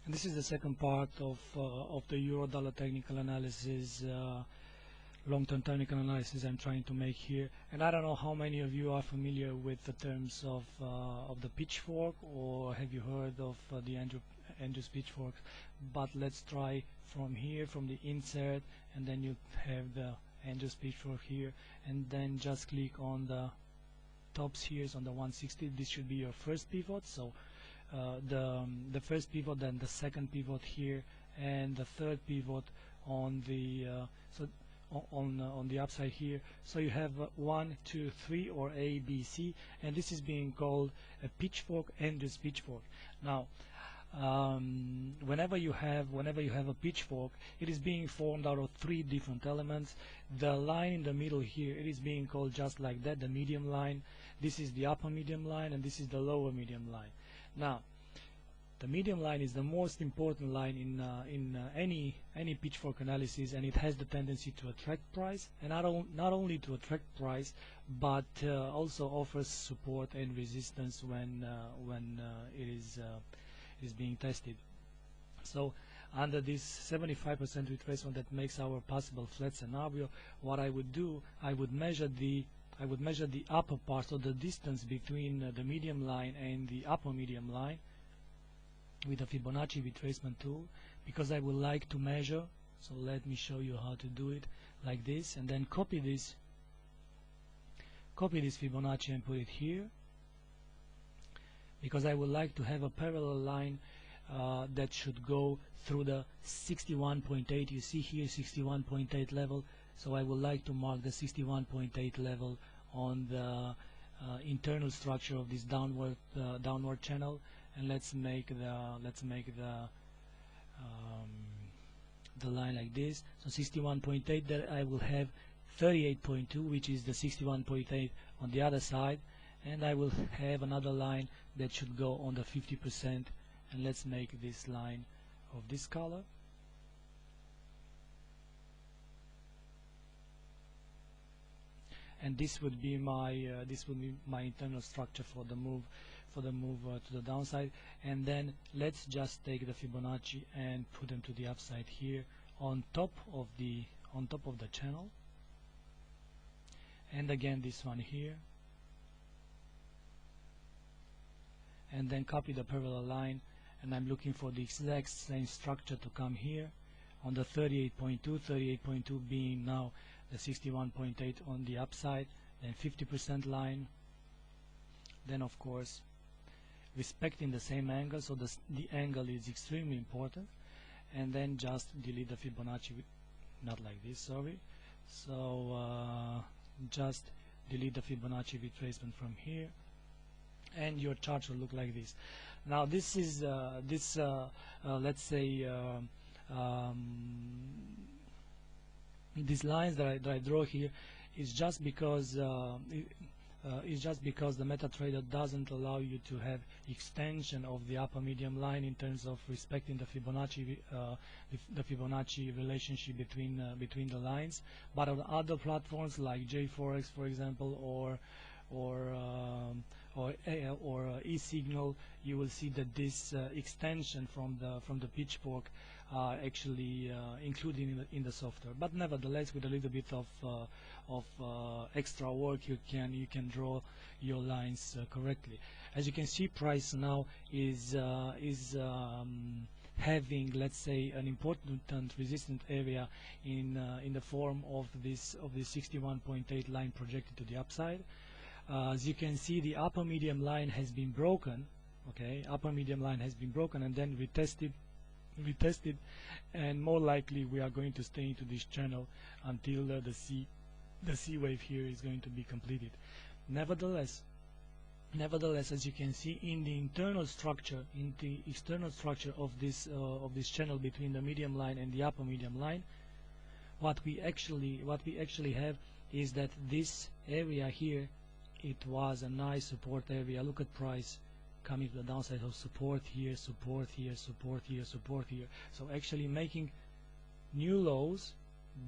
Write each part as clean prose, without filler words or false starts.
This is the second part of the euro-dollar technical analysis, long-term technical analysis I'm trying to make here. And I don't know how many of you are familiar with the terms of the pitchfork, or have you heard of the Andrews pitchfork? But let's try from here, from the insert, and then you have the Andrews pitchfork here, and then just click on the tops here on the 160. This should be your first pivot. So the first pivot, then the second pivot here, and the third pivot on the on the upside here. So you have 1, 2, 3, or A, B, C, and this is being called a pitchfork, Andrews pitchfork. Now, whenever you have a pitchfork, it is being formed out of 3 different elements. The line in the middle here, it is being called just like that, the medium line. This is the upper medium line, and this is the lower medium line. Now, the medium line is the most important line in any pitchfork analysis, and it has the tendency to attract price, and not only to attract price, but also offers support and resistance when it is being tested. So under this 75% retracement that makes our possible flat scenario, what I would do, I would measure the upper part, so the distance between the medium line and the upper medium line, with the Fibonacci retracement tool, because I would like to measure. So let me show you how to do it like this, and then copy this Fibonacci and put it here, because I would like to have a parallel line that should go through the 61.8. You see here 61.8 level, so I would like to mark the 61.8 level on the internal structure of this downward channel. And let's make the line like this. So 61.8, there I will have 38.2, which is the 61.8 on the other side, and I will have another line that should go on the 50%, and let's make this line of this color. And this would be my internal structure for the move to the downside. And then let's just take the Fibonacci and put them to the upside here on top of the channel, and again this one here, and then copy the parallel line, and I'm looking for the exact same structure to come here on the 38.2 being now the 61.8 on the upside, then 50% line, then of course respecting the same angle, so the angle is extremely important, and then just delete the Fibonacci, not like this, sorry. So just delete the Fibonacci retracement from here, and your chart will look like this. Now this is let's say these lines that I draw here is just because the MetaTrader doesn't allow you to have extension of the upper medium line in terms of respecting the Fibonacci relationship between the lines. But on other platforms like JForex, for example, or eSignal, you will see that this extension from the pitchfork are actually included in the software. But nevertheless, with a little bit of extra work, you can draw your lines correctly. As you can see, price now is having, let's say, an important resistant area in the form of this 61.8 line projected to the upside. As you can see, the upper medium line has been broken. Okay, upper medium line has been broken and then retested, and more likely we are going to stay into this channel until the C wave here is going to be completed. Nevertheless, as you can see, in the internal structure, in the external structure of this channel between the medium line and the upper medium line, what we actually have is that this area here, it was a nice support area. Look at price coming to the downside, of support here, support here, support here, support here. So actually making new lows,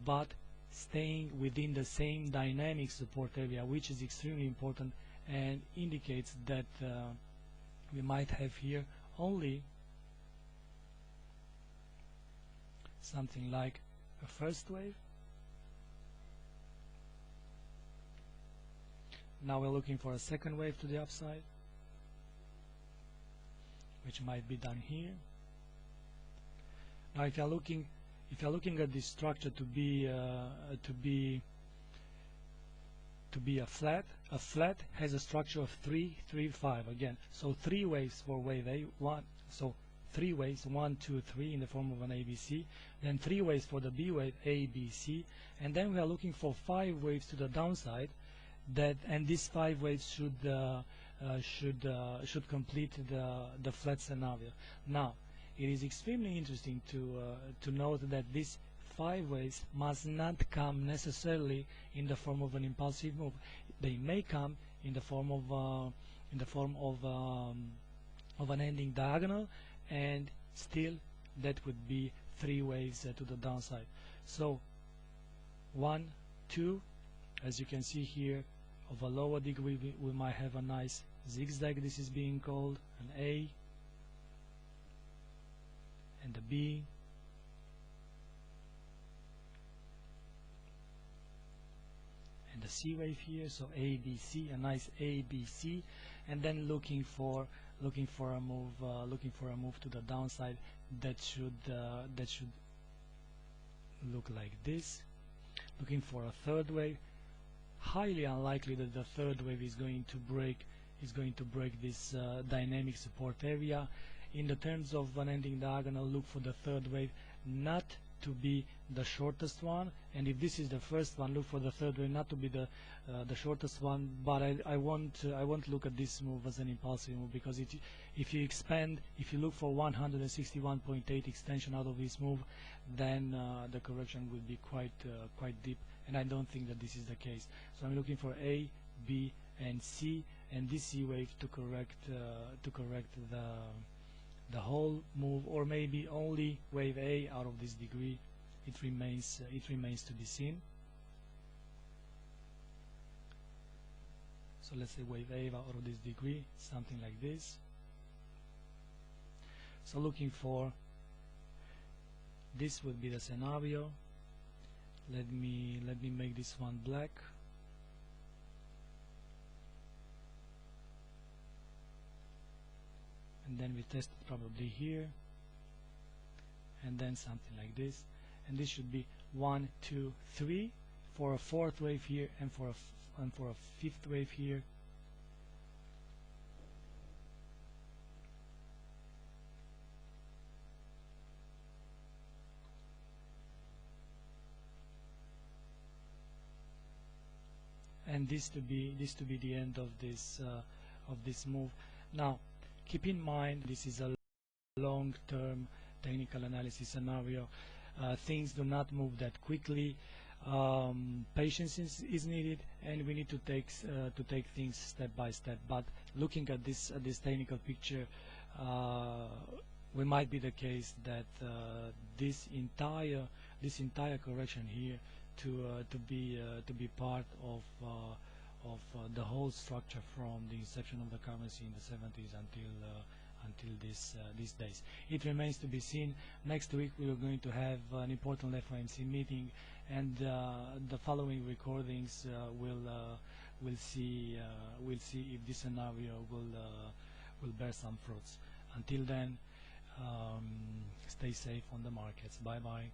but staying within the same dynamic support area, which is extremely important and indicates that we might have here only something like a first wave. Now we're looking for a second wave to the upside, which might be done here. Now if you're looking at this structure to be a flat has a structure of 3, 3, 5 again. So 3 waves for wave A, 1. So 3 waves, 1, 2, 3 in the form of an ABC. Then 3 waves for the B wave, A, B, C. And then we are looking for 5 waves to the downside. And these 5 waves should complete the flat scenario. Now, it is extremely interesting to note that these 5 waves must not come necessarily in the form of an impulsive move. They may come in the form of an ending diagonal, and still that would be 3 waves to the downside. So 1, 2, as you can see here, of a lower degree we might have a nice zigzag. This is being called an A, and the B, and the C wave here. So A, B, C, a nice A, B, C, and then looking for a move to the downside that should look like this. Looking for a third wave. Highly unlikely that the third wave is going to break this dynamic support area. In the terms of an ending diagonal, look for the third wave not to be the shortest one, and if this is the first one, look for the third wave not to be the shortest one. But I won't look at this move as an impulsive move, because if you look for 161.8 extension out of this move, then the correction will be quite deep, and I don't think that this is the case. So I'm looking for A, B, and C, and this C wave to correct the whole move, or maybe only wave A out of this degree. It remains to be seen. So let's say wave A out of this degree, something like this. So looking for, this would be the scenario. Let me make this one black. And then we test it probably here, and then something like this, and this should be 1, 2, 3 for a fourth wave here, and for a fifth wave here. And this to be the end of this move. Now, keep in mind, this is a long-term technical analysis scenario. Things do not move that quickly. Patience is needed, and we need to take things step by step. But looking at this technical picture, we might be the case that this entire correction here to be part of the whole structure from the inception of the currency in the 70s until these days. It remains to be seen. Next week we are going to have an important FOMC meeting, and the following recordings we'll see if this scenario will bear some fruits. Until then, stay safe on the markets. Bye bye.